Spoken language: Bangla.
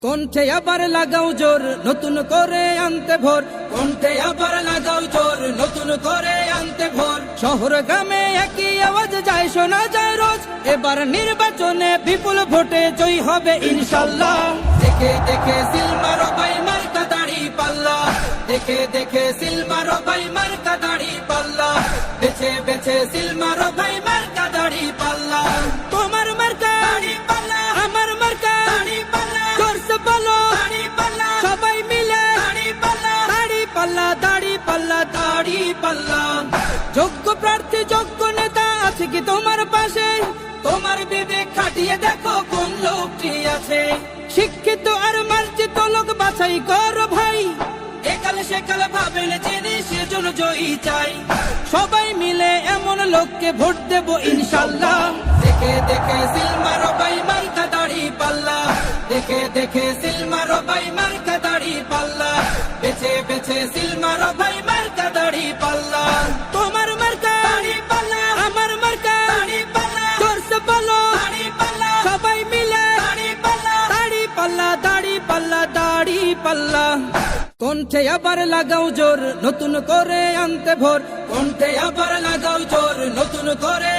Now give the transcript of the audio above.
কণ্ঠে আবার লাগাও জোর নতুন করে আনতে ভোর, কণ্ঠে আবার লাগাও জোর নতুন করে আনতে ভোর। শহর গ্রামে একই আওয়াজ যায় শোনা যায় রোজ, এবার নির্বাচনে বিপুল ভোটে জয়ী হবে ইনশাল্লাহ। দেখে দেখে সিল মারো ভাই মার্কা দাড়ি পাল্লা, দেখে দেখে সিল মারো ভাই মার্কা দাড়ি পাল্লা, বেছে বেছে সিল মারো ভাই মার্কা দাড়ি পাল্লা। তোমার মার্কা দাড়ি পাল্লা, আমার মার্কা দাড়ি পাল্লা, জোরসে বলো দাড়ি পাল্লা, সবাই মিলে দাড়ি পাল্লা, দাড়ি পাল্লা, দাড়ি পাল্লা, দাড়ি পাল্লা। যোগ্য প্রার্থী যোগ্য নেতা আছে কি তোমার পাশে? তোমার বিবেক খাটিয়ে দেখো কোন লোকটি আছে। শিক্ষিত আর মার্জিত লোক বাছাই করো ভাই, একালে সেকালে ভাবেন জেনে সেজন্য জয়ী চাই। সবাই মিলে এমন লোককে ভোট দেব ইনশাল্লাহ। দেখে দেখে সিল মারো ভাই মার্কা দাড়ি পাল্লা, দেখে দেখে সিল মারো ভাই মার্কা দাড়ি পাল্লা, বেছে বেছে সিল মারো ভাই মার্কা দাড়ি পাল্লা। তোমার মার্কা দাড়ি পাল্লা, আমার মার্কা দাড়ি পাল্লা, জোরসে বলো দাড়ি পাল্লা, সবাই মিলে দাড়ি পাল্লা, দাড়ি পাল্লা, দাড়ি পাল্লা, দাড়ি পাল্লা। কণ্ঠে আবার লাগাও জোর নতুন করে আনতে ভোর, কণ্ঠে আবার লাগাও জোর নতুন করে